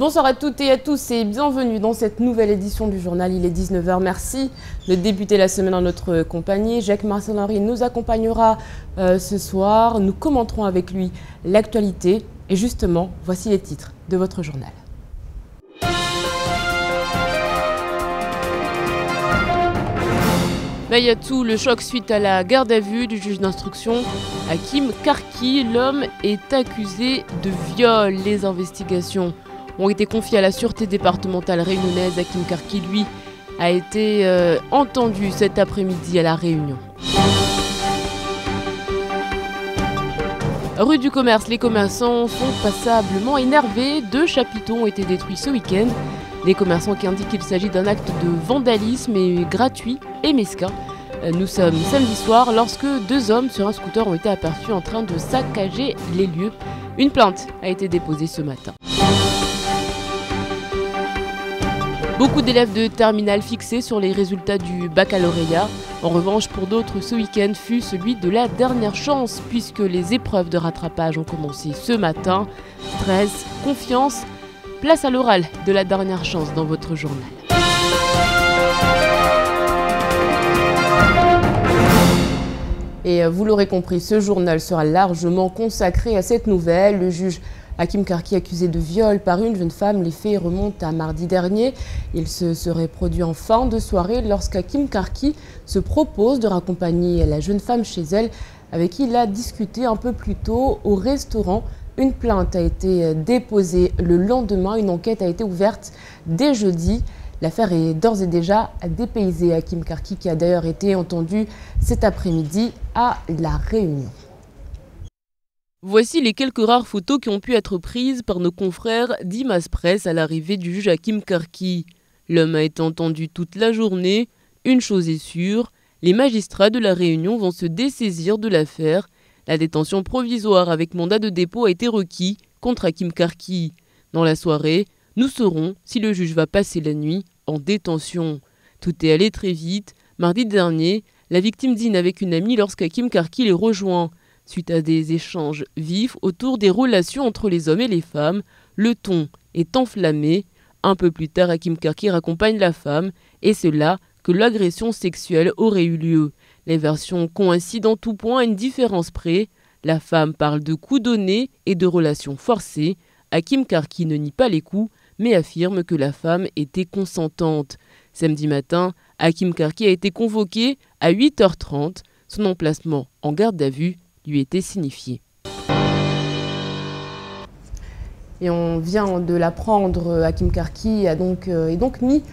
Bonsoir à toutes et à tous et bienvenue dans cette nouvelle édition du journal. Il est 19 h. Merci de débuter la semaine en notre compagnie. Jacques Marcelin-Henry nous accompagnera ce soir. Nous commenterons avec lui l'actualité. Et justement, voici les titres de votre journal. Mayatou, le choc suite à la garde à vue du juge d'instruction Hakim Karki. L'homme est accusé de viol. Les investigations ont été confiées à la sûreté départementale réunionnaise. Hakim Karki, lui, a été entendu cet après-midi à La Réunion. Rue du Commerce, les commerçants sont passablement énervés. 2 chapiteaux ont été détruits ce week-end. Des commerçants qui indiquent qu'il s'agit d'un acte de vandalisme et gratuit et mesquin. Nous sommes samedi soir lorsque 2 hommes sur un scooter ont été aperçus en train de saccager les lieux. Une plainte a été déposée ce matin. Beaucoup d'élèves de terminale fixés sur les résultats du baccalauréat. En revanche, pour d'autres, ce week-end fut celui de la dernière chance puisque les épreuves de rattrapage ont commencé ce matin. Stress, confiance, place à l'oral de la dernière chance dans votre journal. Et vous l'aurez compris, ce journal sera largement consacré à cette nouvelle. Le juge Hakim Karki accusé de viol par une jeune femme. Les faits remontent à mardi dernier. Il se serait produit en fin de soirée lorsqu'Hakim Karki se propose de raccompagner la jeune femme chez elle avec qui il a discuté un peu plus tôt au restaurant. Une plainte a été déposée le lendemain. Une enquête a été ouverte dès jeudi. L'affaire est d'ores et déjà dépaysée. Hakim Karki qui a d'ailleurs été entendu cet après-midi à La Réunion. Voici les quelques rares photos qui ont pu être prises par nos confrères d'Image Presse à l'arrivée du juge Hakim Karki. L'homme a été entendu toute la journée. Une chose est sûre, les magistrats de La Réunion vont se dessaisir de l'affaire. La détention provisoire avec mandat de dépôt a été requis contre Hakim Karki. Dans la soirée, nous saurons si le juge va passer la nuit en détention. Tout est allé très vite. Mardi dernier, la victime dîne avec une amie lorsqu'Hakim Karki les rejoint. Suite à des échanges vifs autour des relations entre les hommes et les femmes, le ton est enflammé. Un peu plus tard, Hakim Karki raccompagne la femme et c'est là que l'agression sexuelle aurait eu lieu. Les versions coïncident en tout point à une différence près. La femme parle de coups donnés et de relations forcées. Hakim Karki ne nie pas les coups, mais affirme que la femme était consentante. Samedi matin, Hakim Karki a été convoqué à 8 h 30. Son emplacement en garde à vue lui était signifié. Et on vient de l'apprendre, Hakim Karki est donc mis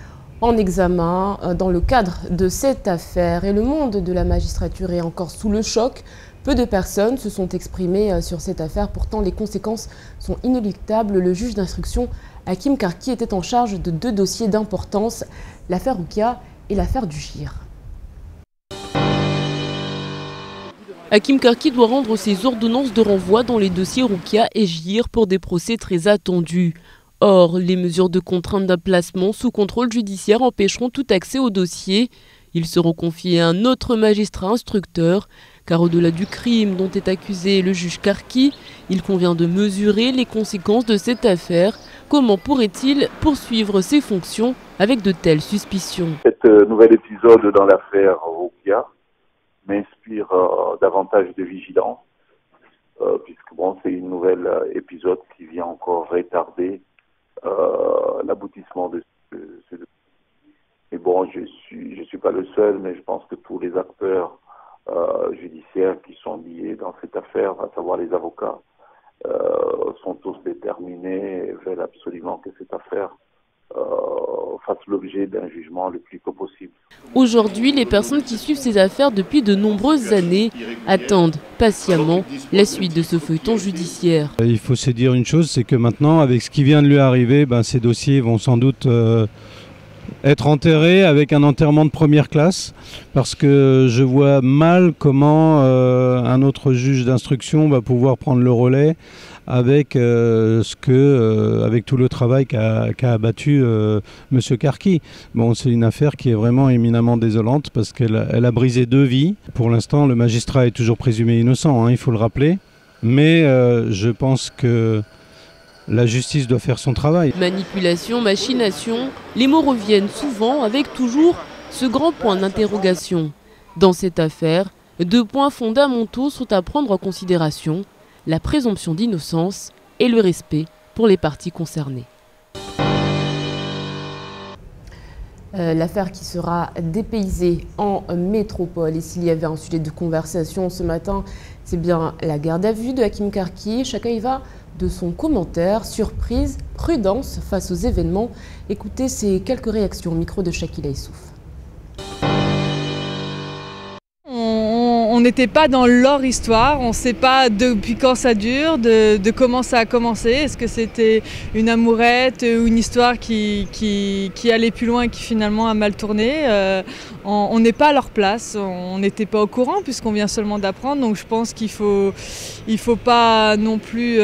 en examen dans le cadre de cette affaire. Et le monde de la magistrature est encore sous le choc. Peu de personnes se sont exprimées sur cette affaire. Pourtant, les conséquences sont inéluctables. Le juge d'instruction Hakim Karki était en charge de 2 dossiers d'importance, l'affaire Roukia et l'affaire du GIR. Hakim Karki doit rendre ses ordonnances de renvoi dans les dossiers Roukia et GIR pour des procès très attendus. Or, les mesures de contrainte d'un placement sous contrôle judiciaire empêcheront tout accès au dossier. Ils seront confiés à un autre magistrat instructeur, car au-delà du crime dont est accusé le juge Karki, il convient de mesurer les conséquences de cette affaire. Comment pourrait-il poursuivre ses fonctions avec de telles suspicions? Cet nouvel épisode dans l'affaire Roukia m'inspire davantage de vigilance, puisque bon, c'est une nouvelle épisode qui vient encore retarder l'aboutissement de ce dossier. Et bon, je suis pas le seul, mais je pense que tous les acteurs judiciaires qui sont liés dans cette affaire, à savoir les avocats, sont tous déterminés et veulent absolument que cette affaire fasse l'objet d'un jugement le plus tôt possible. Aujourd'hui, les personnes qui suivent ces affaires depuis de nombreuses années attendent patiemment la suite de ce feuilleton judiciaire. Il faut se dire une chose, c'est que maintenant, avec ce qui vient de lui arriver, ces dossiers vont sans doute être enterrés avec un enterrement de première classe, parce que je vois mal comment un autre juge d'instruction va pouvoir prendre le relais avec avec tout le travail qu'a abattu M. Karki. Bon, c'est une affaire qui est vraiment éminemment désolante parce qu'elle a brisé 2 vies. Pour l'instant, le magistrat est toujours présumé innocent, il faut le rappeler. Mais je pense que La justice doit faire son travail. Manipulation, machination, les mots reviennent souvent avec toujours ce grand point d'interrogation. Dans cette affaire, 2 points fondamentaux sont à prendre en considération, la présomption d'innocence et le respect pour les parties concernées. L'affaire qui sera dépaysée en métropole. Et s'il y avait un sujet de conversation ce matin, c'est bien la garde à vue de Hakim Karki. Chacun y va de son commentaire, surprise, prudence face aux événements. Écoutez ces quelques réactions au micro de Shakila Issouf. On n'était pas dans leur histoire, on ne sait pas depuis quand ça dure, de comment ça a commencé. Est-ce que c'était une amourette ou une histoire qui allait plus loin et qui finalement a mal tourné? On n'est pas à leur place, on n'était pas au courant puisqu'on vient seulement d'apprendre. Donc je pense qu'il faut pas non plus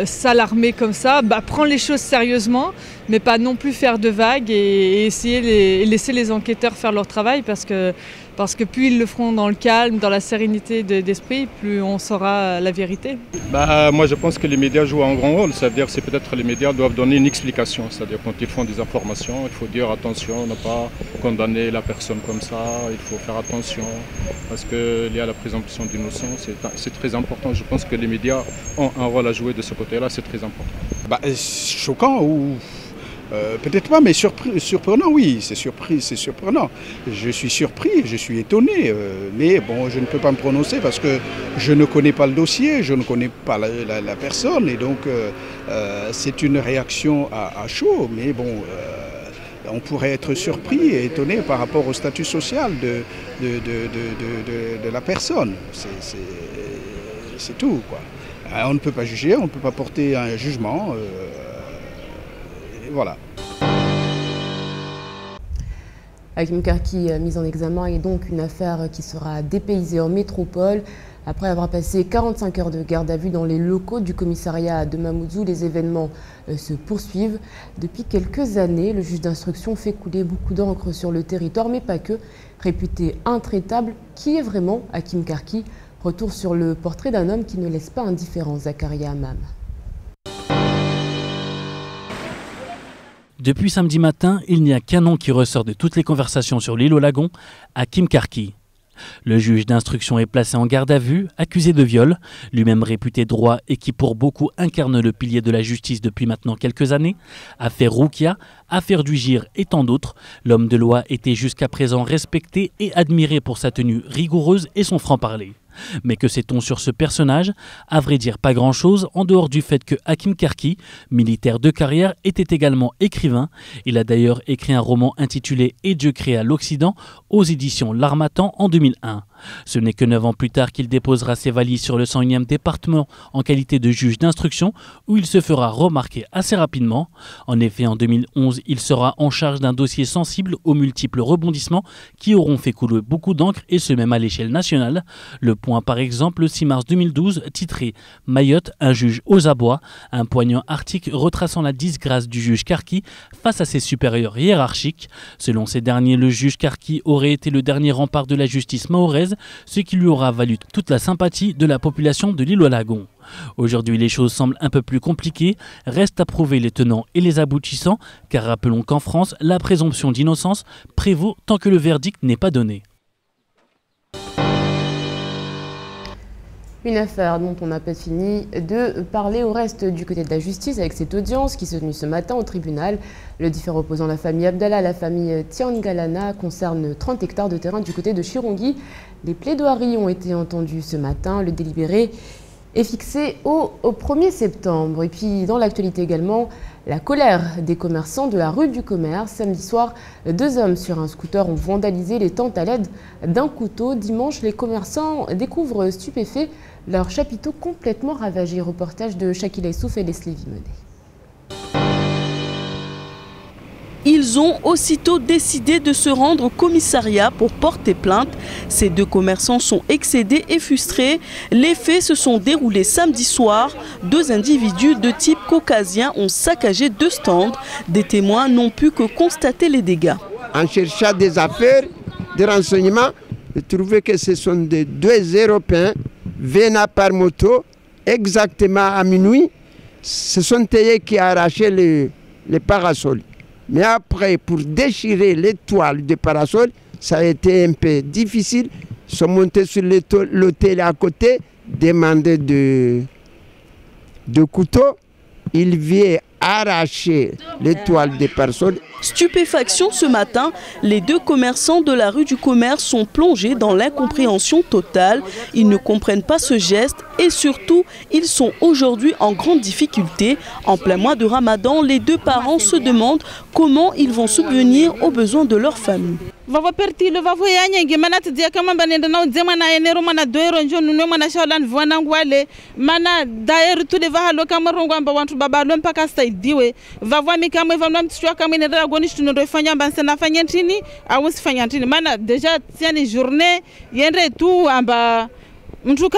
s'alarmer comme ça, prendre les choses sérieusement, mais pas non plus faire de vagues et essayer laisser les enquêteurs faire leur travail parce que plus ils le feront dans le calme, dans la sérénité d'esprit, plus on saura la vérité. Moi je pense que les médias jouent un grand rôle, c'est-à-dire que peut-être les médias doivent donner une explication, c'est-à-dire quand ils font des informations, il faut dire attention, ne pas condamner la personne comme ça, il faut faire attention parce qu'il y a la présomption d'innocence, c'est très important, je pense que les médias ont un rôle à jouer de ce côté-là, c'est très important. Choquant ou... peut-être pas, mais surprenant, oui, c'est surprenant. Je suis surpris, je suis étonné, mais bon, je ne peux pas me prononcer parce que je ne connais pas le dossier, je ne connais pas la personne, et donc c'est une réaction à chaud, mais bon, on pourrait être surpris et étonné par rapport au statut social de la personne. C'est tout, quoi. On ne peut pas juger, on ne peut pas porter un jugement. Voilà. Hakim Karki, mise en examen, est donc une affaire qui sera dépaysée en métropole. Après avoir passé 45 heures de garde à vue dans les locaux du commissariat de Mamoudzou, les événements se poursuivent. Depuis quelques années, le juge d'instruction fait couler beaucoup d'encre sur le territoire, mais pas que. Réputé intraitable, qui est vraiment Hakim Karki? Retour sur le portrait d'un homme qui ne laisse pas indifférent Zakaria Hammam. Depuis samedi matin, il n'y a qu'un nom qui ressort de toutes les conversations sur l'île au Lagon, Hakim Karki. Le juge d'instruction est placé en garde à vue, accusé de viol, lui-même réputé droit et qui pour beaucoup incarne le pilier de la justice depuis maintenant quelques années. Affaire Roukia, affaire du Gir et tant d'autres, l'homme de loi était jusqu'à présent respecté et admiré pour sa tenue rigoureuse et son franc-parler. Mais que sait-on sur ce personnage? À vrai dire, pas grand-chose, en dehors du fait que Hakim Karki, militaire de carrière, était également écrivain. Il a d'ailleurs écrit un roman intitulé « Et Dieu créa l'Occident » aux éditions L'Harmattan en 2001. Ce n'est que 9 ans plus tard qu'il déposera ses valises sur le 101e département en qualité de juge d'instruction, où il se fera remarquer assez rapidement. En effet, en 2011, il sera en charge d'un dossier sensible aux multiples rebondissements qui auront fait couler beaucoup d'encre, et ce même à l'échelle nationale. Le Point par exemple, le 6 mars 2012, titré « Mayotte, un juge aux abois », un poignant article retraçant la disgrâce du juge Karki face à ses supérieurs hiérarchiques. Selon ces derniers, le juge Karki aurait été le dernier rempart de la justice mahoraise, ce qui lui aura valu toute la sympathie de la population de l'île au Lagon. Aujourd'hui, les choses semblent un peu plus compliquées. Reste à prouver les tenants et les aboutissants, car rappelons qu'en France, la présomption d'innocence prévaut tant que le verdict n'est pas donné. Une affaire dont on n'a pas fini de parler au reste du côté de la justice avec cette audience qui s'est tenue ce matin au tribunal. Le différend opposant la famille Abdallah à la famille Tiangalana concerne 30 hectares de terrain du côté de Chirongui. Les plaidoiries ont été entendues ce matin. Le délibéré est fixé au 1er septembre. Et puis dans l'actualité également, la colère des commerçants de la rue du Commerce. Samedi soir, 2 hommes sur un scooter ont vandalisé les tentes à l'aide d'un couteau. Dimanche, les commerçants découvrent stupéfaits leur chapiteau complètement ravagé. Reportage de Shakila Issouf et Leslie Vimenet. Ils ont aussitôt décidé de se rendre au commissariat pour porter plainte. Ces 2 commerçants sont excédés et frustrés. Les faits se sont déroulés samedi soir. 2 individus de type caucasien ont saccagé 2 stands. Des témoins n'ont pu que constater les dégâts. En cherchant des affaires, des renseignements, j'ai trouvé que ce sont des 2 Européens venant par moto exactement à minuit ce sont eux qui ont arraché les parasols. Mais après, pour déchirer les toiles de parasol, ça a été un peu difficile. Ils sont montés sur l'hôtel à côté, demandé de couteau. Il vient arracher les toiles des personnes. Stupéfaction ce matin, les deux commerçants de la rue du Commerce sont plongés dans l'incompréhension totale. Ils ne comprennent pas ce geste et surtout, ils sont aujourd'hui en grande difficulté. En plein mois de Ramadan, les deux parents se demandent comment ils vont subvenir aux besoins de leur famille. mtu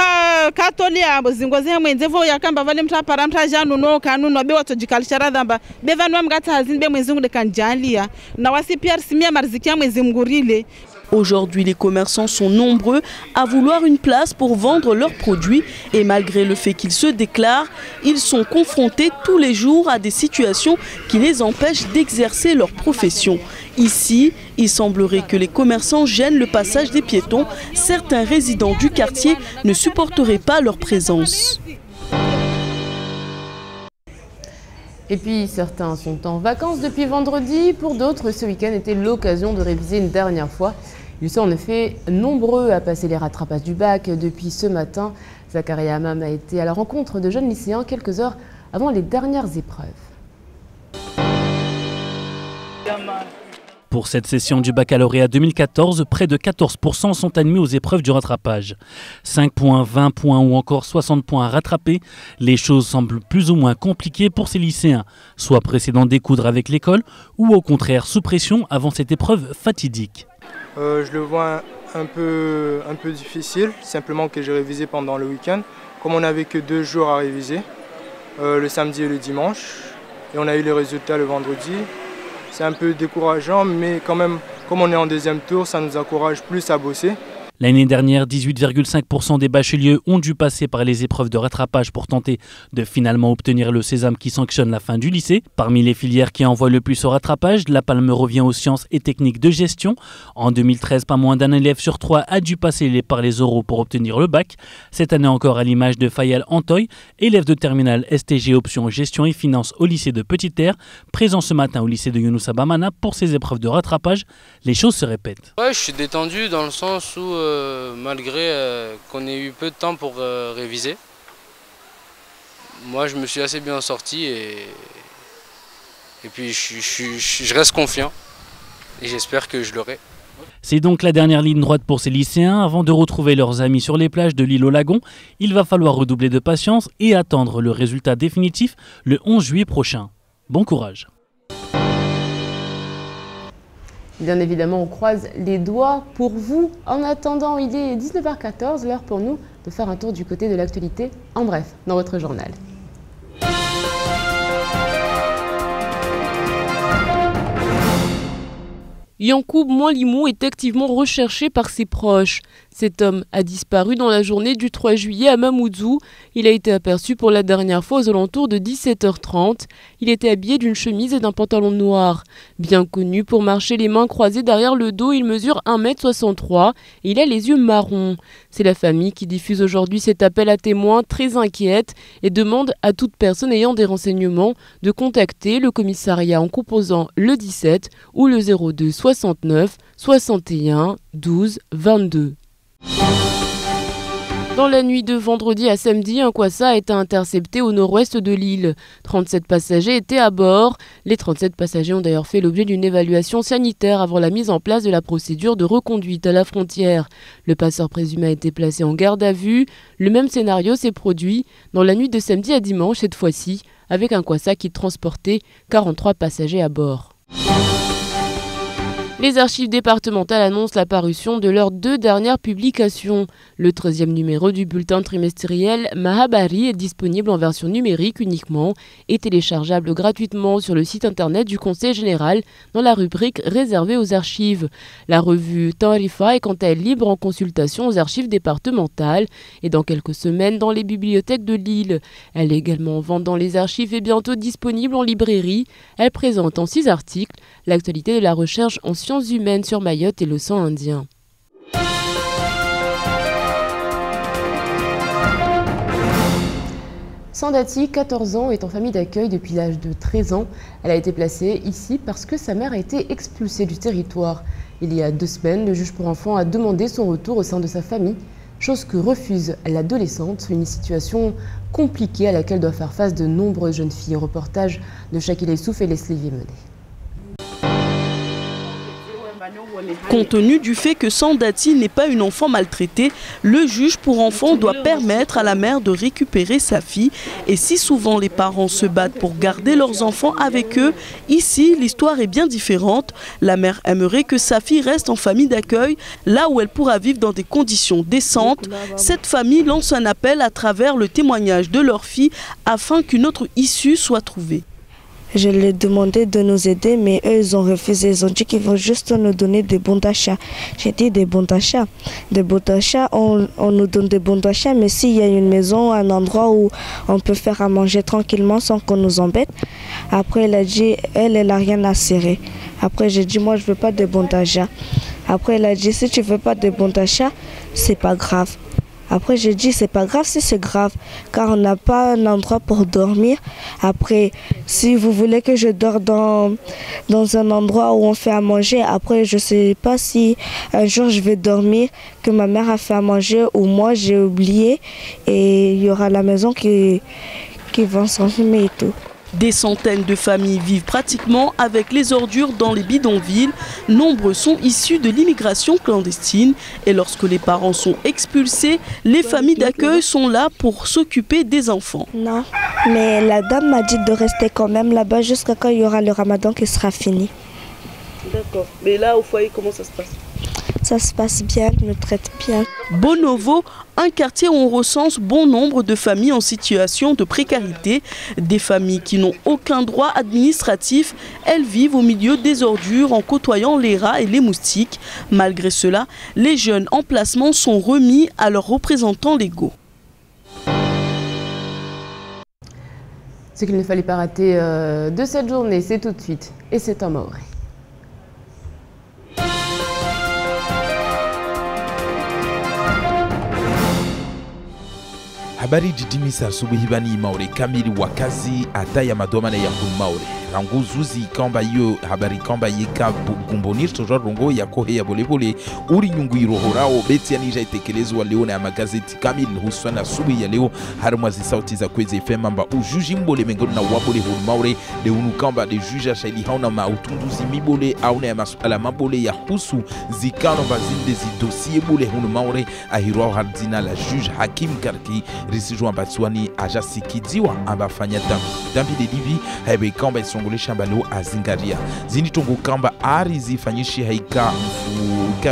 katolia zingoze mwenzevo yakamba vale mtu apara mtu ajanu no kanunu abe watojikalisha dhamba bevanwa mgata hazinde mwezi ngule kanjalia na wasi pia simia marzikia mwezi mgurile. Aujourd'hui, les commerçants sont nombreux à vouloir une place pour vendre leurs produits et malgré le fait qu'ils se déclarent, ils sont confrontés tous les jours à des situations qui les empêchent d'exercer leur profession. Ici, il semblerait que les commerçants gênent le passage des piétons. Certains résidents du quartier ne supporteraient pas leur présence. Et puis certains sont en vacances depuis vendredi, pour d'autres ce week-end était l'occasion de réviser une dernière fois. Ils sont en effet nombreux à passer les rattrapages du bac depuis ce matin. Zakaria Hamam a été à la rencontre de jeunes lycéens quelques heures avant les dernières épreuves. Pour cette session du baccalauréat 2014, près de 14% sont admis aux épreuves du rattrapage. 5 points, 20 points ou encore 60 points à rattraper, les choses semblent plus ou moins compliquées pour ces lycéens, soit pressés d'en découdre avec l'école ou au contraire sous pression avant cette épreuve fatidique. Je le vois un peu difficile, simplement que j'ai révisé pendant le week-end. Comme on n'avait que 2 jours à réviser, le samedi et le dimanche, et on a eu les résultats le vendredi. C'est un peu décourageant, mais quand même, comme on est en deuxième tour, ça nous encourage plus à bosser. L'année dernière, 18,5% des bacheliers ont dû passer par les épreuves de rattrapage pour tenter de finalement obtenir le sésame qui sanctionne la fin du lycée. Parmi les filières qui envoient le plus au rattrapage, la palme revient aux sciences et techniques de gestion. En 2013, pas moins d'un élève sur 3 a dû passer par les oraux pour obtenir le bac. Cette année encore, à l'image de Fayal Antoy, élève de terminale STG option gestion et finance au lycée de Petite-Terre, présent ce matin au lycée de Younoussa Bamana pour ses épreuves de rattrapage. Les choses se répètent. Ouais, je suis détendu dans le sens où malgré qu'on ait eu peu de temps pour réviser, moi je me suis assez bien sorti et puis je reste confiant et j'espère que je l'aurai. C'est donc la dernière ligne droite pour ces lycéens. Avant de retrouver leurs amis sur les plages de l'île au Lagon, il va falloir redoubler de patience et attendre le résultat définitif le 11 juillet prochain. Bon courage. Bien évidemment, on croise les doigts pour vous. En attendant, il est 19h14, l'heure pour nous de faire un tour du côté de l'actualité. En bref, dans votre journal. Yankoub Moualimou est activement recherché par ses proches. Cet homme a disparu dans la journée du 3 juillet à Mamoudzou. Il a été aperçu pour la dernière fois aux alentours de 17h30. Il était habillé d'une chemise et d'un pantalon noir. Bien connu pour marcher les mains croisées derrière le dos, il mesure 1m63 et il a les yeux marrons. C'est la famille qui diffuse aujourd'hui cet appel à témoins très inquiète et demande à toute personne ayant des renseignements de contacter le commissariat en composant le 17 ou le 02 69 61 12 22. Dans la nuit de vendredi à samedi, un Kwassa a été intercepté au nord-ouest de l'île. 37 passagers étaient à bord. Les 37 passagers ont d'ailleurs fait l'objet d'une évaluation sanitaire avant la mise en place de la procédure de reconduite à la frontière. Le passeur présumé a été placé en garde à vue. Le même scénario s'est produit dans la nuit de samedi à dimanche, cette fois-ci, avec un Kwassa qui transportait 43 passagers à bord. Les archives départementales annoncent la parution de leurs 2 dernières publications. Le 13e numéro du bulletin trimestriel Mahabari est disponible en version numérique uniquement et téléchargeable gratuitement sur le site internet du Conseil général dans la rubrique réservée aux archives. La revue Tarifa est quant à elle libre en consultation aux archives départementales et dans quelques semaines dans les bibliothèques de Lille. Elle est également en vente dans les archives et bientôt disponible en librairie. Elle présente en 6 articles l'actualité de la recherche en sciences humaines sur Mayotte et l'océan Indien. Sandati, 14 ans, est en famille d'accueil depuis l'âge de 13 ans. Elle a été placée ici parce que sa mère a été expulsée du territoire. Il y a 2 semaines, le juge pour enfants a demandé son retour au sein de sa famille, chose que refuse l'adolescente, une situation compliquée à laquelle doivent faire face de nombreuses jeunes filles. Reportage de Shakil Essouf et Leslie Viemené. Compte tenu du fait que Sandati n'est pas une enfant maltraitée, le juge pour enfants doit permettre à la mère de récupérer sa fille. Et si souvent les parents se battent pour garder leurs enfants avec eux, ici l'histoire est bien différente. La mère aimerait que sa fille reste en famille d'accueil, là où elle pourra vivre dans des conditions décentes. Cette famille lance un appel à travers le témoignage de leur fille afin qu'une autre issue soit trouvée. Je leur ai demandé de nous aider, mais eux, ils ont refusé. Ils ont dit qu'ils vont juste nous donner des bons d'achat. J'ai dit des bons d'achat. Des bons d'achat, on nous donne des bons d'achat, mais s'il y a une maison, un endroit où on peut faire à manger tranquillement sans qu'on nous embête. Après, elle a dit, elle n'a rien à serrer. Après, j'ai dit, moi, je ne veux pas de bons d'achat. Après, elle a dit, si tu ne veux pas de bons d'achat, c'est pas grave. Après, j'ai dit, c'est pas grave si c'est grave, car on n'a pas un endroit pour dormir. Après, si vous voulez que je dors dans un endroit où on fait à manger, après, je sais pas si un jour je vais dormir, que ma mère a fait à manger ou moi j'ai oublié, et il y aura la maison qui va s'enfumer et tout. Des centaines de familles vivent pratiquement avec les ordures dans les bidonvilles. Nombreux sont issus de l'immigration clandestine. Et lorsque les parents sont expulsés, les familles d'accueil sont là pour s'occuper des enfants. Non, mais la dame m'a dit de rester quand même là-bas jusqu'à quand il y aura le ramadan qui sera fini. D'accord. Mais là, au foyer, comment ça se passe ? Ça se passe bien, ils me traitent bien. Bonovo, un quartier où on recense bon nombre de familles en situation de précarité. Des familles qui n'ont aucun droit administratif. Elles vivent au milieu des ordures en côtoyant les rats et les moustiques. Malgré cela, les jeunes en placement sont remis à leurs représentants légaux. Ce qu'il ne fallait pas rater de cette journée, c'est tout de suite. Et c'est un Maoré. Habari jijini saa asubuhi bani Maore kamili wakazi ataya madomana ya Maore rangu zuzi kamba yo habari kamba yeka gumbonir toja rongo ya kohe ya bolebole uri nyungu irohorao beti anija itekelezwa leo na magazeti kamili hususan asubuhi ya leo harumwazi sauti za Kwezi FM amba ujuji mbole mengoni na wabole Maore de unu kamba de juja shaili hauna mautunduzi mibole auna ya masuala mabole ya husu zikano bazinde zidosie bole Maore ahirwa hardina la juge Hakim Karki Risijo ambatswani ajasikidiwa ambafanya dambi de divi hebe kamba isongole shambalo azingaria zini tongo kamba ari zifanyishi haika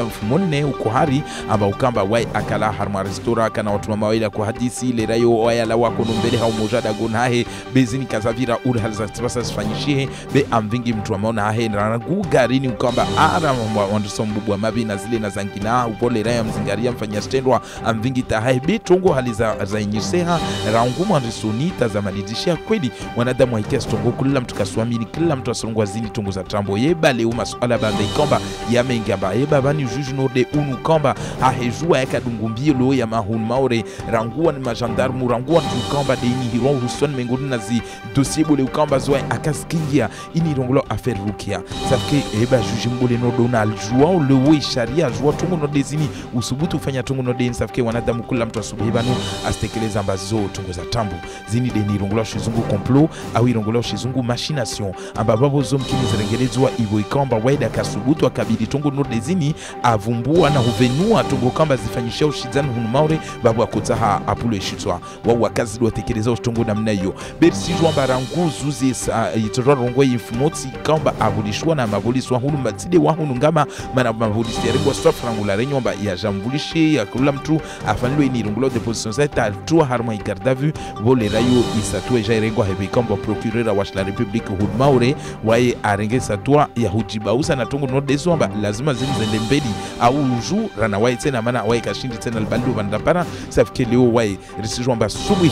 mfumone uko hari amba ukamba wai akala harma restora kana watu mawaila kwa hadisi lerayo waya la wako nombele hau mojada gonahe bezini kazavira uri halza tibasa zifanyishi be amvingi mtu amaona hahe naragu garini ukamba ara wandusombubwa mabi na zile na zangina upole raya mzingaria mfanya stendwa amvingi tahahe be tongo haliza zainyiseha rangumu andisoni tazamalidishia kweli wanadamu haikia stongo kula mtu kaswamini kila mtu asongwa zini tongo za trambo yeba leo masuala banda ikomba ya mengamba yeba bani juju norde unu komba ahejua yaka dungumbie lo ya mahun Maore ranguwa ni majandarmu ranguwa ni komba de ini hiron husuan mengoni na zi dossier bole ukamba zoa akaskingia ini rongolo affaire rukia safke yeba juju mbole nodo na aljua lewe sharia jua tongo norde zini usubutu ufanya tongo norde safke wanadamu kula mtu asubuhi banu astekeleza ambazo tongo za tambu zini de ni rongolo shizungu komplo au irongolo shizungu machine information ambaba bozo mkinizirengerezwa iwe kamba waida kasubutu akabidi tongo nordezini avumbua na huvenua tongo kamba zifanyisha ushizani hunu maure babu akotaha apulo ishitwa wa wakazi watekeleza utongo namna hiyo bersi jwamba ranguzu zisa itororongwe infumoti kamba abulishwa na mabuliswa hunu matide wa hunu ngama mana mabulisi yaregwa swafrangula renyomba ya jambulishi ya kula mtu afanilwe ni rungulo de position zeta altua harma igarda vu vole rayo isatue jairengwa hebe kamba procureur wa la republique hunu maure wae arenge satwa ya hujibausa na tongo nordezo amba lazima zimzende mbeli au uju rana wae tena mana wae kashindi tena albalu bandapara safike leo wae risijwa amba subuhi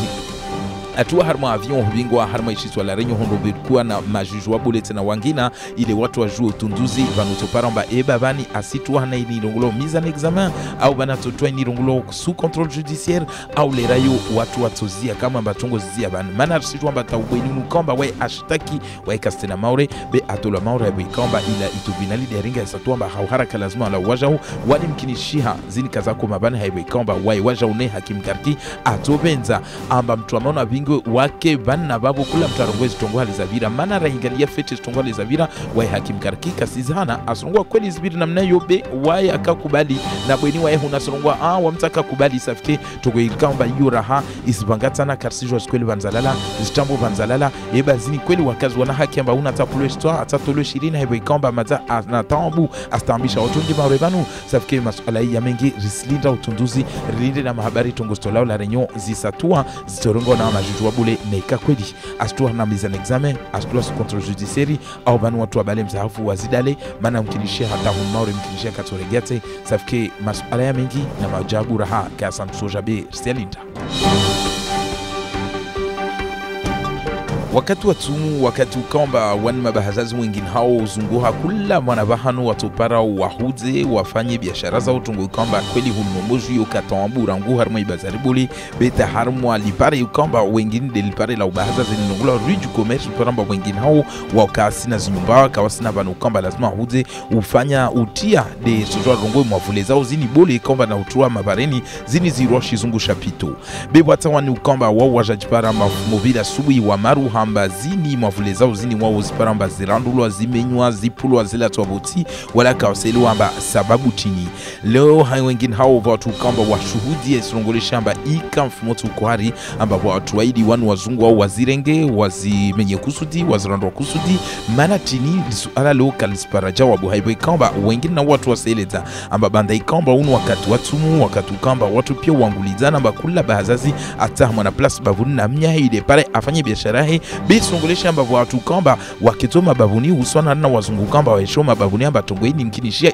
atua harma avion bingwa harma ishitwa la renyo hondo bikuwa na majujwa bulete na wangina ile watu wajua utunduzi vanutoparamba eba bani asitua na ini rongulo mise en examen au bana totwa ini rongulo sous contrôle judiciaire au le rayo watu watozia kama batongo zia bana mana sitwa mbata ubweni kamba we ashtaki we kastena maure be atola maure be kamba ila itubinali de ringa satwa mba haraka lazima la wajao wali mkinishiha zini kazako mabana haibe kamba we wajao ne hakim karki atobenza amba mtu amaona bingo wake bana babu kula mtarongwezi tongo halizavira mana raingalia fete tongo halizavira wai hakim karkika sizana asongwa kweli zibiri namna yobe wai akakubali na bweni wai huna songwa wamtaka kubali safike togo ilkamba yuraha isbangatana karsijwa kweli banzalala zitambo banzalala eba zini kweli wakazi wana haki amba una tapulo histoire atatolo 20 hebo ikamba maza na tambu astambisha otundi marebanu safike masuala ya mengi rislinda utunduzi rilinde na mahabari tongo stolao la renyo zisatua zitorongo na majujwa bule neka kweli astua na mise en examen astua sous contrôle judiciaire au banu watu abale mzahafu wazidale mana mkinishia hata humaure mkinishia katoregate safike masuala ya mengi na majabu raha kasa msojabe Stelinda wakati watumu wakati ukamba wani mabahazazi wengine hao uzunguha kula mwanabahanu watopara wahuze wafanye biashara za utungu ukamba kweli hulmomoju yokatambu rangu harma ibazaribuli beta harma lipare ukamba wengine de lipare la ubahazazi nilongula riju commerce uparamba wengine hao wakasi na zinyumba kawasina banu ukamba lazima huze ufanya utia de sojwa rongo mwavuleza uzini boli ukamba na utua mabareni zini ziroshi zungu shapito bebwata wani ukamba wao wajajipara mobila subi wa maru hamba zini mwavuleza uzini wao ziparamba zirandulwa zimenywa zipulwa zila tuwabuti wala kawaselu hamba sababu chini leo hai wengine hao watu kamba washuhudi esrongole shamba ika mfumotu kuhari amba watu waidi wanu wazungu wao wazirenge wazimenye kusudi wazirandwa kusudi mana chini lisuala leo kalisparaja wabu haibo ikamba wengine na watu waseleza amba banda ikamba unu wakati watumu wakati ukamba watu pia wangulizana amba kula bahazazi ata mwana plus bavuni na mnya hide pare afanye biashara he bisongolesha amba watu kamba wakitoma babuni uswana na wazungu kamba waishoma babuni amba tongweni mkinishia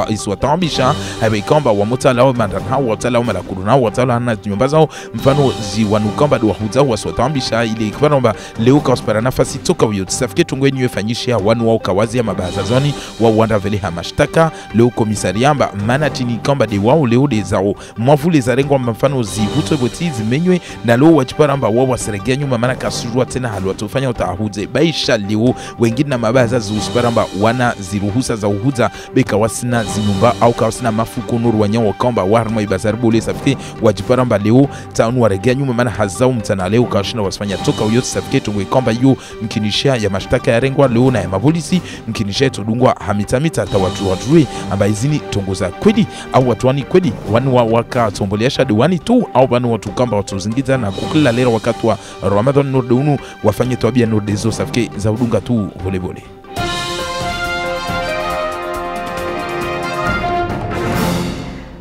iswatambisha haibo kamba wamota lao mandan hao watala au malakuruna watala na nyumba zao mfano ziwanu kamba do wahuza waswatambisha ile kwamba leo kaspara nafasi toka yote safike tongweni yefanyisha wanu wao kawazi ya mabahazazoni wao wanda vile hamashtaka leo komisariamba mana tini kamba de wao leo de zao mwavule zarengwa mfano zivuto boti zimenywe na leo wachiparamba wao waseregea nyuma mana kasujwa tena halwa tufanya utahuze baisha leo wengine na mabahazazi usiparamba wana ziruhusa za uhuza beka wasina zinyumba au kawasina mafuko nuru wanyawa kamba warma ibazaribu le safike wachiparamba leo taunu waregea nyuma mana hazao mtana leo kawashina wasifanya toka uyote safike tungwe kamba yu mkinisha ya mashtaka ya rengwa leo na ya mapolisi mkinisha itodungwa hamitamita hata watu wajue amba izini tongoza kweli au watu wani kweli wanu waka tomboleasha diwani tu au banu watu kamba watu zingiza na kukila lera wakati wa Ramadan Nordeunu wafanye tuabia Nordezo safike za udunga tu volebole.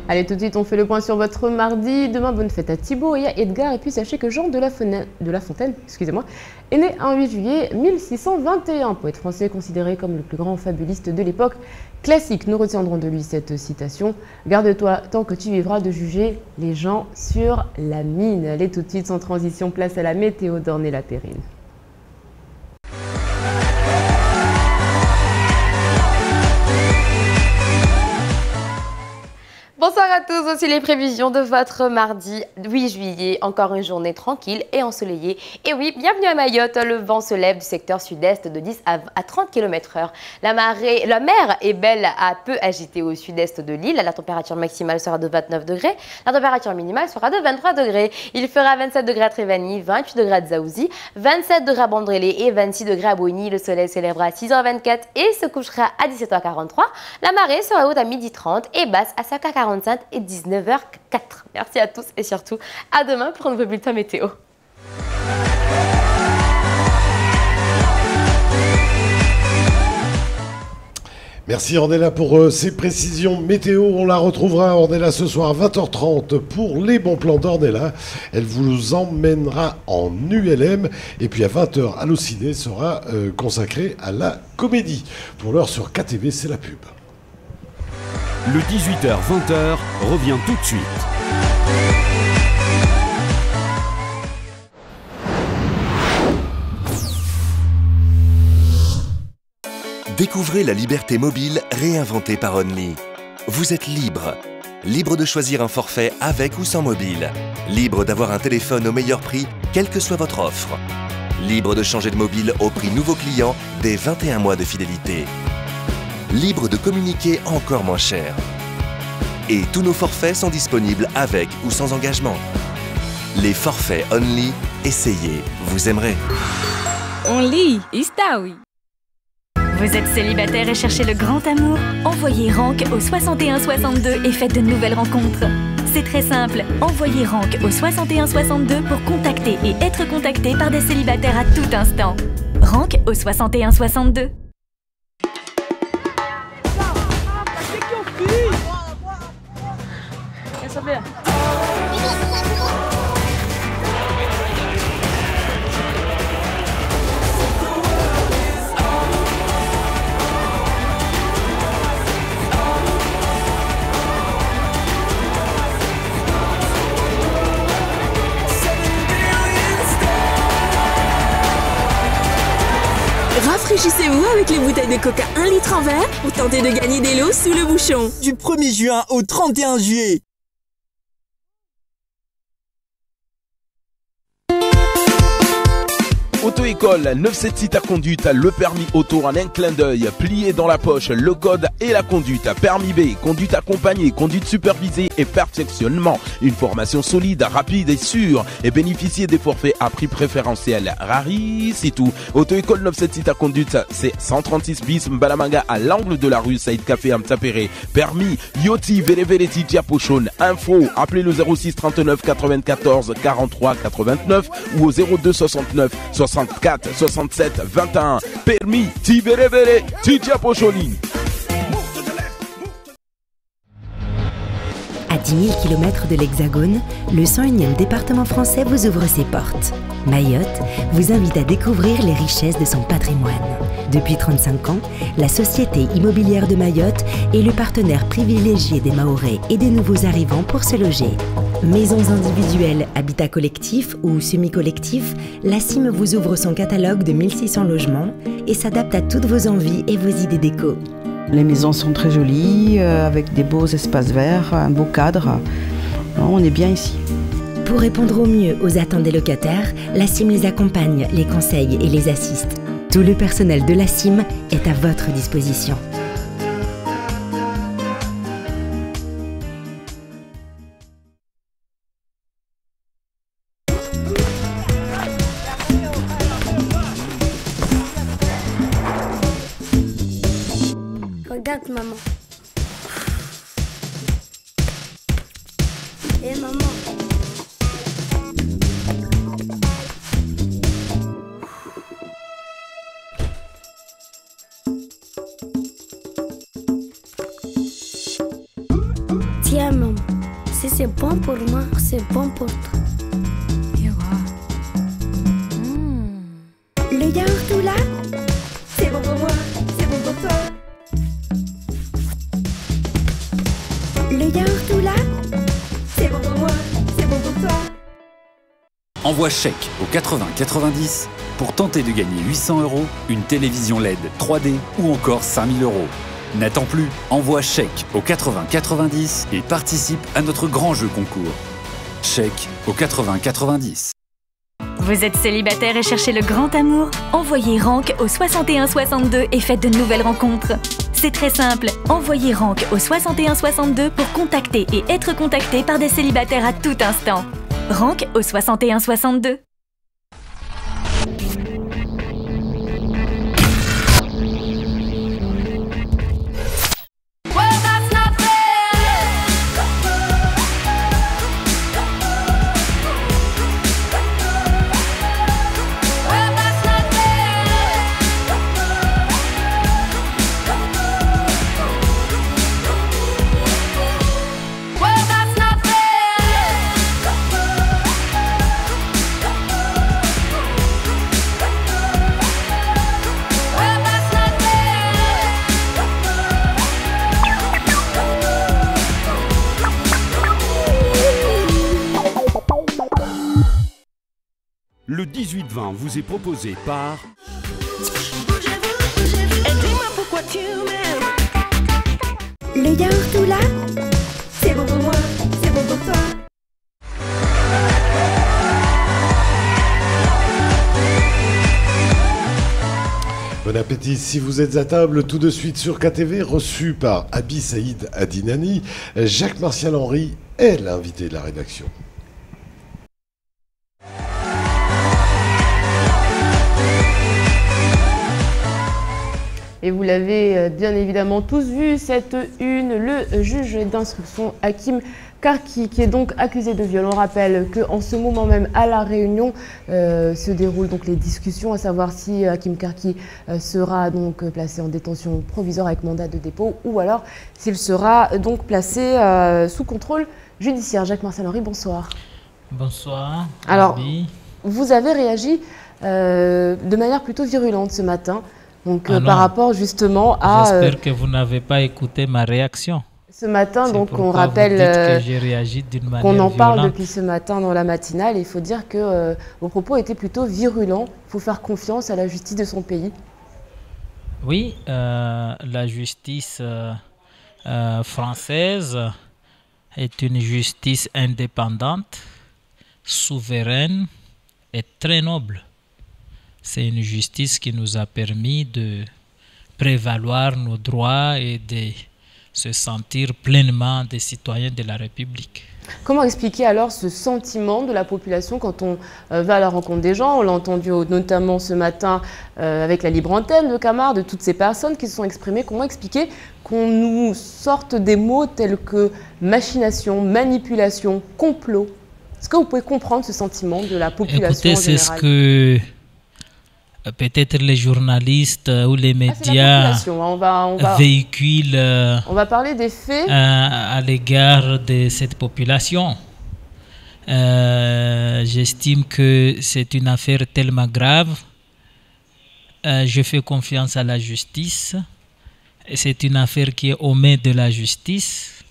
Allez, tout de suite, on fait le point sur votre mardi. Demain, bonne fête à Thibaut et à Edgar. Et puis, sachez que Jean de la Fontaine, excusez-moi, est né un 8 juillet 1621. Poète français considéré comme le plus grand fabuliste de l'époque classique. Nous retiendrons de lui cette citation. Garde-toi tant que tu vivras de juger les gens sur la mine. Allez, tout de suite, sans transition, place à la météo d'Ornella Perrine. Bonsoir à tous, voici les prévisions de votre mardi 8 juillet. Encore une journée tranquille et ensoleillée. Et oui, bienvenue à Mayotte. Le vent se lève du secteur sud-est de 10 à 30 km/h. La mer est belle à peu agitée au sud-est de l'île. La température maximale sera de 29 degrés. La température minimale sera de 23 degrés. Il fera 27 degrés à Trévani, 28 degrés à Dzaouzi, 27 degrés à Bandrélé et 26 degrés à Bouigny. Le soleil s'élèvera à 6h24 et se couchera à 17h43. La marée sera haute à 12h30 et basse à 5h40. Et 19h04. Merci à tous et surtout à demain pour un nouveau bulletin météo. Merci Ornella pour ces précisions météo. On la retrouvera Ornella ce soir à 20h30 pour les bons plans d'Ornella. Elle vous emmènera en ULM et puis à 20h Allociné sera consacré à la comédie. Pour l'heure sur KTV, c'est la pub. Le 18h-20h revient tout de suite. Découvrez la liberté mobile réinventée par Only. Vous êtes libre. Libre de choisir un forfait avec ou sans mobile. Libre d'avoir un téléphone au meilleur prix, quelle que soit votre offre. Libre de changer de mobile au prix nouveau client dès 21 mois de fidélité. Libre de communiquer encore moins cher. Et tous nos forfaits sont disponibles avec ou sans engagement. Les forfaits Only, essayez, vous aimerez. Only, Istaoui. Vous êtes célibataire et cherchez le grand amour? Envoyez Rank au 6162 et faites de nouvelles rencontres. C'est très simple, envoyez Rank au 6162 pour contacter et être contacté par des célibataires à tout instant. Rank au 6162. Rafraîchissez-vous avec les bouteilles de coca 1 litre en verre pour tenter de gagner des lots sous le bouchon. Du 1er juin au 31 juillet. Auto-école 976 à conduite, le permis auto en un clin d'œil, plié dans la poche, le code et la conduite, permis B, conduite accompagnée, conduite supervisée et perfectionnement. Une formation solide, rapide et sûre et bénéficier des forfaits à prix préférentiel. Rari, c'est tout. Auto-école 976 à conduite, c'est 136 bis Mbalamanga à l'angle de la rue Saïd Café Amtsapéré. Permis Yoti Vélévéléti Diapochon. Info, appelez le 06 39 94 43 89 ou au 02 69 64 67 21. Permis Tiberevere Tidiapocholine. À 10 000 km de l'Hexagone, le 101e département français vous ouvre ses portes. Mayotte vous invite à découvrir les richesses de son patrimoine. Depuis 35 ans, la Société immobilière de Mayotte est le partenaire privilégié des Mahorais et des nouveaux arrivants pour se loger. Maisons individuelles, habitats collectifs ou semi-collectifs, la CIM vous ouvre son catalogue de 1600 logements et s'adapte à toutes vos envies et vos idées déco. Les maisons sont très jolies, avec des beaux espaces verts, un beau cadre. On est bien ici. Pour répondre au mieux aux attentes des locataires, la CIM les accompagne, les conseille et les assiste. Tout le personnel de la CIM est à votre disposition. Regarde maman. Et maman. Tiens maman, si c'est bon pour moi, c'est bon pour toi. Le yaourt là, c'est bon pour moi, c'est bon pour toi. Le yaourt là, c'est bon pour moi, c'est bon pour toi. Envoie chèque au 80 90 pour tenter de gagner 800 €, une télévision LED 3D ou encore 5000 €. N'attends plus, envoie chèque au 80 90 et participe à notre grand jeu concours. Chèque au 80 90. Vous êtes célibataire et cherchez le grand amour? Envoyez RANK au 61 62 et faites de nouvelles rencontres. C'est très simple, envoyez RANK au 61 62 pour contacter et être contacté par des célibataires à tout instant. RANK au 61 62. Le 18-20 vous est proposé par... Le yaourt tout là, c'est bon pour moi, c'est bon pour toi. Bon appétit si vous êtes à table. Tout de suite sur KTV, reçu par Abi Saïd Adinani, Jacques Martial Henry est l'invité de la rédaction. Et vous l'avez bien évidemment tous vu, cette une, le juge d'instruction Hakim Karki, qui est donc accusé de viol. On rappelle qu'en ce moment même à La Réunion se déroulent donc les discussions, à savoir si Hakim Karki sera donc placé en détention provisoire avec mandat de dépôt ou alors s'il sera donc placé sous contrôle judiciaire. Jacques Martial Henry, bonsoir. Bonsoir. Alors, vous avez réagi de manière plutôt virulente ce matin. Donc par rapport justement à... J'espère que vous n'avez pas écouté ma réaction. Ce matin, donc on rappelle qu'on en parle depuis ce matin dans la matinale. Et il faut dire que vos propos étaient plutôt virulents. Il faut faire confiance à la justice de son pays. Oui, la justice française est une justice indépendante, souveraine et très noble. C'est une justice qui nous a permis de prévaloir nos droits et de se sentir pleinement des citoyens de la République. Comment expliquer alors ce sentiment de la population quand on va à la rencontre des gens? On l'a entendu notamment ce matin avec la libre antenne de Camar, de toutes ces personnes qui se sont exprimées. Comment expliquer qu'on nous sorte des mots tels que machination, manipulation, complot? Est-ce que vous pouvez comprendre ce sentiment de la population en général? Écoutez, c'est ce que... peut-être les journalistes ou les médias véhiculent on va parler des faits à l'égard de cette population. J'estime que c'est une affaire tellement grave. Je fais confiance à la justice. C'est une affaire qui est aux mains de la justice.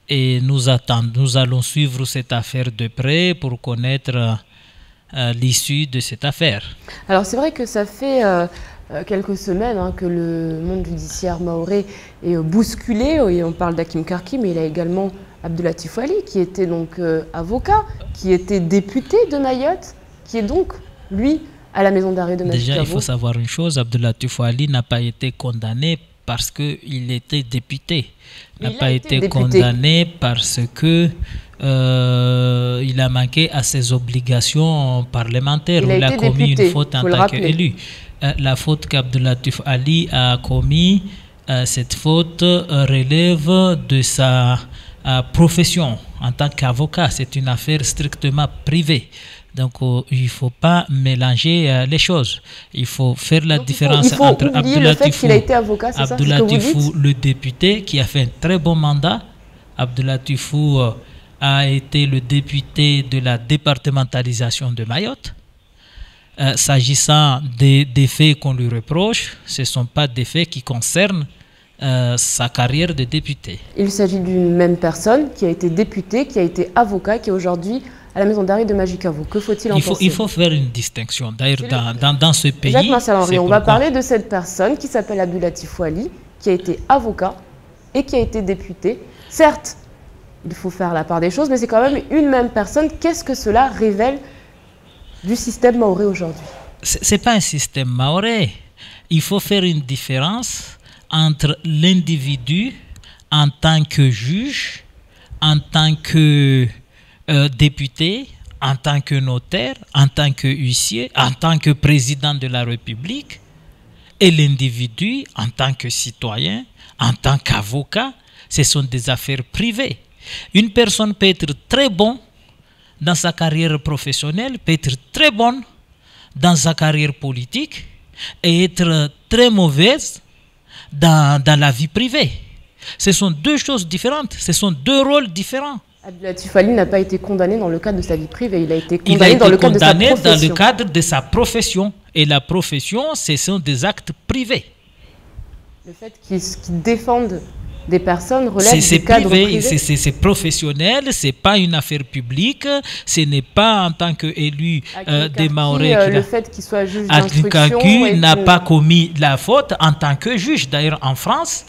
Et nous allons suivre cette affaire de près pour connaître l'issue de cette affaire. Alors c'est vrai que ça fait quelques semaines que le monde judiciaire mahorais est bousculé. Et on parle d'Hakim Karki, mais il y a également Abdoulatif Ali, qui était donc avocat, qui était député de Mayotte, qui est donc, lui, à la maison d'arrêt de Majicavo. Déjà, il faut savoir une chose, Abdoulatif Ali n'a pas été condamné parce qu'il était député. Il n'a pas été condamné parce que il a manqué à ses obligations parlementaires. Il a commis une faute en tant qu'élu. La faute qu'Abdoulatif Ali a commis, cette faute relève de sa profession en tant qu'avocat. C'est une affaire strictement privée. Donc il ne faut pas mélanger les choses. Il faut faire la différence entre Abdoulatif le député qui a fait un très bon mandat. Abdoulatif a été le député de la départementalisation de Mayotte. S'agissant des faits qu'on lui reproche, ce ne sont pas des faits qui concernent sa carrière de député. Il s'agit d'une même personne qui a été députée, qui a été avocat, qui est aujourd'hui à la maison d'arrêt de Majicavo. Que faut-il en penser? Il faut faire une distinction. D'ailleurs, dans ce pays... Jacques Martial Henry, on va parler de cette personne qui s'appelle Abdoulatif Ali, qui a été avocat et qui a été député. Certes, il faut faire la part des choses, mais c'est quand même une même personne. Qu'est-ce que cela révèle du système maoré aujourd'hui? Ce n'est pas un système maoré. Il faut faire une différence entre l'individu en tant que juge, en tant que député, en tant que notaire, en tant que huissier, en tant que président de la République, et l'individu en tant que citoyen, en tant qu'avocat. Ce sont des affaires privées. Une personne peut être très bonne dans sa carrière professionnelle, peut être très bonne dans sa carrière politique et être très mauvaise dans la vie privée. Ce sont deux choses différentes, ce sont deux rôles différents. Abdoulatif Ali n'a pas été condamné dans le cadre de sa vie privée, il a été condamné dans le cadre de sa profession. Dans le cadre de sa profession. Et la profession, ce sont des actes privés. Le fait qu'ils défendent des personnes relève du cadre privé. C'est professionnel, ce n'est pas une affaire publique, ce n'est pas en tant qu'élu des Mahorais. Le fait qu'il soit juge d'instruction n'a pas commis la faute en tant que juge. D'ailleurs, en France,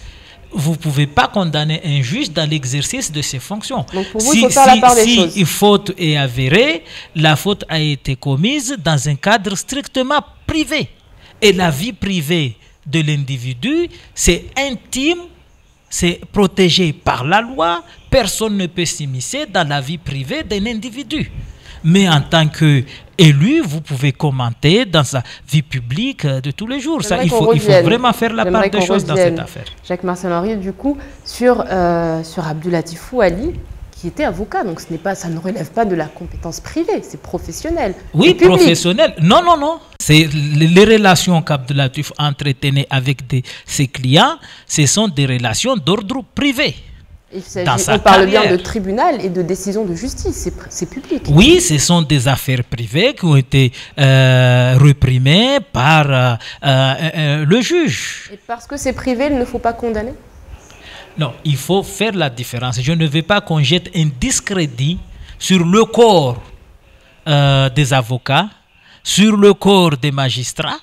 vous ne pouvez pas condamner un juge dans l'exercice de ses fonctions. Donc pour vous, il faut faire la part des choses. Si une faute est avérée, la faute a été commise dans un cadre strictement privé. Et la vie privée de l'individu, c'est intime, c'est protégé par la loi. Personne ne peut s'immiscer dans la vie privée d'un individu. Mais en tant qu'élu, vous pouvez commenter dans sa vie publique de tous les jours. Ça, il faut vraiment faire la part des choses dans cette affaire. Jacques-Marcel Henry, du coup, sur Abdoulatif Ali, qui était avocat, donc ça ne relève pas de la compétence privée, c'est professionnel. Oui, professionnel. Non, non, non. C'est les relations qu'Abdoulatif entretenait avec ses clients, ce sont des relations d'ordre privé. On parle bien de tribunal et de décision de justice, c'est public. Oui, ce sont des affaires privées qui ont été réprimées par le juge. Et parce que c'est privé, il ne faut pas condamner? Non, il faut faire la différence. Je ne veux pas qu'on jette un discrédit sur le corps des avocats, sur le corps des magistrats,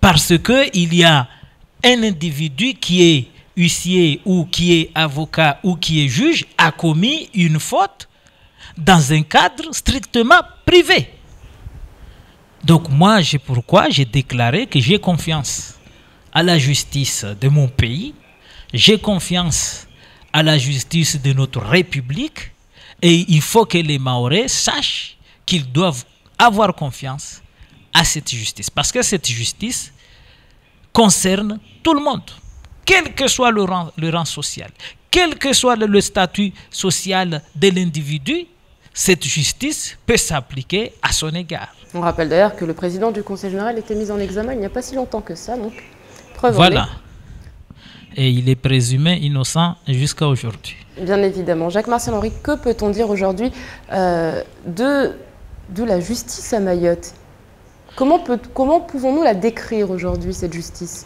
parce qu'il y a un individu qui est huissier ou qui est avocat ou qui est juge a commis une faute dans un cadre strictement privé. Donc moi, pourquoi j'ai déclaré que j'ai confiance à la justice de mon pays, j'ai confiance à la justice de notre République et il faut que les Mahorais sachent qu'ils doivent avoir confiance à cette justice parce que cette justice concerne tout le monde. Quel que soit le rang social, quel que soit le statut social de l'individu, cette justice peut s'appliquer à son égard. On rappelle d'ailleurs que le président du Conseil général était mis en examen il n'y a pas si longtemps que ça, donc preuve voilà. Et il est présumé innocent jusqu'à aujourd'hui. Bien évidemment. Jacques-Marcel Henry, que peut-on dire aujourd'hui de la justice à Mayotte? Comment pouvons-nous la décrire aujourd'hui, cette justice?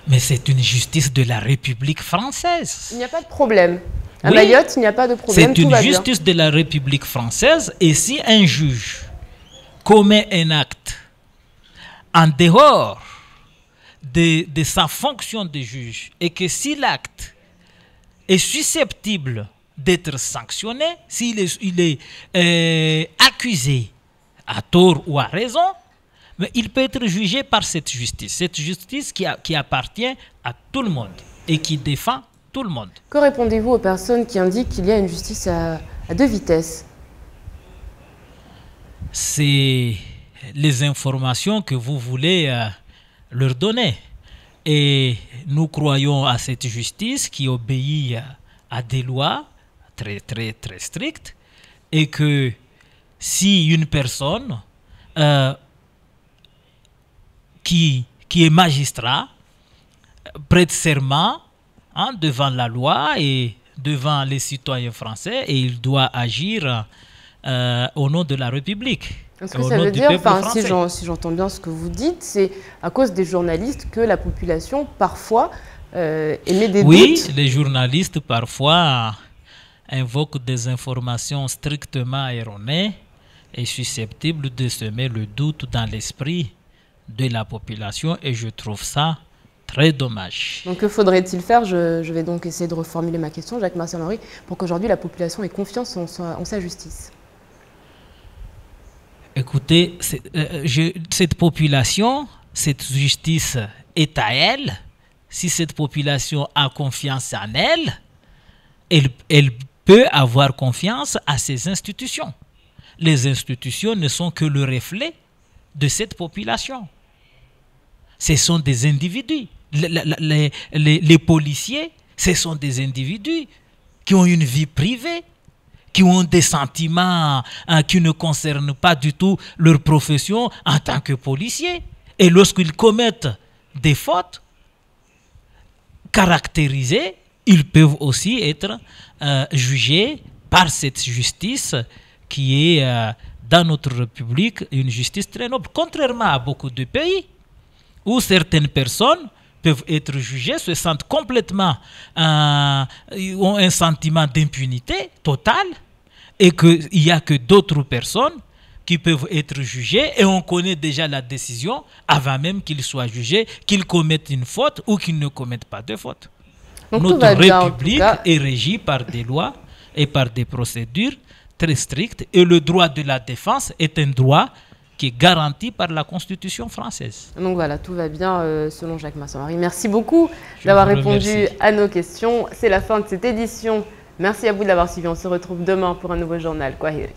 Mais c'est une justice de la République française. Il n'y a pas de problème. À Mayotte, il n'y a pas de problème. C'est une justice de la République française. Et si un juge commet un acte en dehors de sa fonction de juge et que si l'acte est susceptible d'être sanctionné, s'il est accusé à tort ou à raison, mais il peut être jugé par cette justice qui appartient à tout le monde et qui défend tout le monde. Que répondez-vous aux personnes qui indiquent qu'il y a une justice à deux vitesses? C'est les informations que vous voulez leur donner. Et nous croyons à cette justice qui obéit à des lois très, très, très strictes et que si une personne qui est magistrat, prête serment devant la loi et devant les citoyens français et il doit agir au nom de la République. Est-ce que ça veut dire, si j'entends bien ce que vous dites, c'est à cause des journalistes que la population parfois émet des doutes? Oui, les journalistes parfois invoquent des informations strictement erronées et susceptibles de semer le doute dans l'esprit de la population et je trouve ça très dommage. Donc que faudrait-il faire? Je vais donc essayer de reformuler ma question, Jacques Marcel-Henri, pour qu'aujourd'hui la population ait confiance en sa justice. Écoutez, cette population, cette justice est à elle. Si cette population a confiance en elle, elle peut avoir confiance à ses institutions. Les institutions ne sont que le reflet de cette population. Ce sont des individus. Les policiers, ce sont des individus qui ont une vie privée, qui ont des sentiments qui ne concernent pas du tout leur profession en tant que policiers. Et lorsqu'ils commettent des fautes caractérisées, ils peuvent aussi être jugés par cette justice qui est dans notre République une justice très noble. Contrairement à beaucoup de pays où certaines personnes peuvent être jugées, se sentent complètement, ont un sentiment d'impunité totale, et qu'il n'y a que d'autres personnes qui peuvent être jugées et on connaît déjà la décision avant même qu'ils soient jugés, qu'ils commettent une faute ou qu'ils ne commettent pas de faute. Donc, notre République est régie par des lois et par des procédures très strictes et le droit de la défense est un droit qui est garanti par la Constitution française. Donc voilà, tout va bien selon Jacques Marcel-Henri. Merci beaucoup d'avoir répondu à nos questions. C'est la fin de cette édition. Merci à vous de l'avoir suivi. On se retrouve demain pour un nouveau journal Kwaheri.